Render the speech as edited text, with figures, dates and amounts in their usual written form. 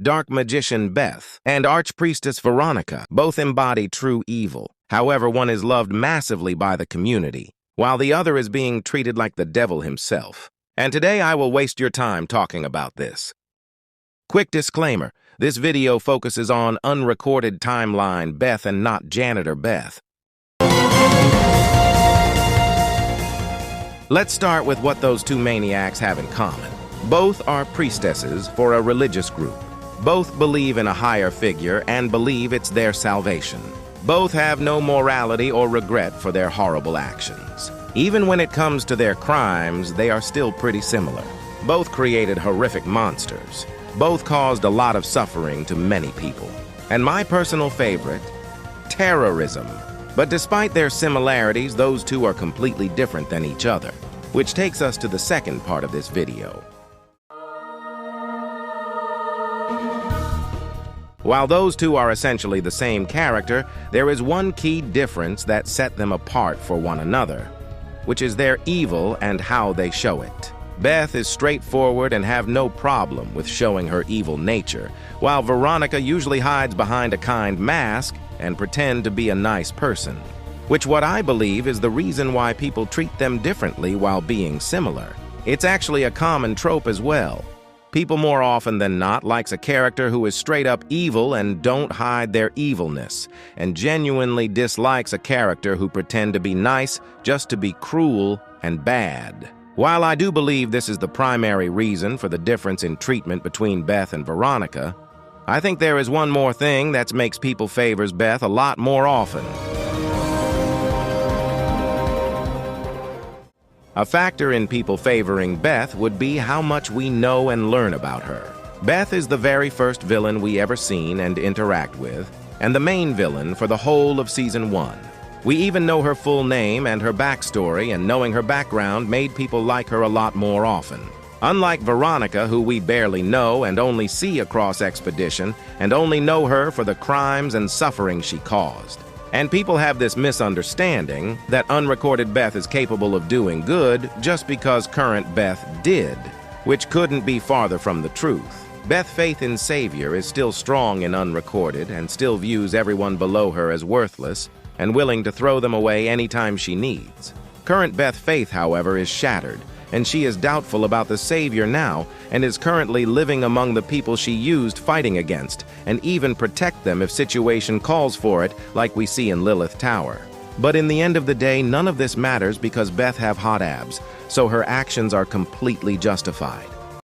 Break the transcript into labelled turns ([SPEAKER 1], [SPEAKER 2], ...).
[SPEAKER 1] Dark Magician Beth, and Archpriestess Veronica both embody true evil. However, one is loved massively by the community, while the other is being treated like the devil himself. And today I will waste your time talking about this. Quick disclaimer, this video focuses on unrecorded timeline Beth and not janitor Beth. Let's start with what those two maniacs have in common. Both are priestesses for a religious group. Both believe in a higher figure and believe it's their salvation. Both have no morality or regret for their horrible actions. Even when it comes to their crimes, they are still pretty similar. Both created horrific monsters. Both caused a lot of suffering to many people. And my personal favorite, terrorism. But despite their similarities, those two are completely different than each other, which takes us to the second part of this video. While those two are essentially the same character, there is one key difference that set them apart for one another, which is their evil and how they show it. Beth is straightforward and have no problem with showing her evil nature, while Veronica usually hides behind a kind mask and pretend to be a nice person, which what I believe is the reason why people treat them differently while being similar. It's actually a common trope as well. People more often than not likes a character who is straight up evil and don't hide their evilness, and genuinely dislikes a character who pretend to be nice just to be cruel and bad. While I do believe this is the primary reason for the difference in treatment between Beth and Veronica, I think there is one more thing that makes people favors Beth a lot more often. A factor in people favoring Beth would be how much we know and learn about her. Beth is the very first villain we ever seen and interact with, and the main villain for the whole of Season 1. We even know her full name and her backstory, and knowing her background made people like her a lot more often. Unlike Veronica, who we barely know and only see across Expedition, and only know her for the crimes and suffering she caused. And people have this misunderstanding that unrecorded Beth is capable of doing good just because current Beth did, which couldn't be farther from the truth. Beth's faith in Savior is still strong in unrecorded and still views everyone below her as worthless and willing to throw them away anytime she needs. Current Beth's faith, however, is shattered, and she is doubtful about the Savior now and is currently living among the people she used fighting against, and even protect them if situation calls for it, like we see in Lilith Tower. But in the end of the day, none of this matters because Beth have hot abs, so her actions are completely justified.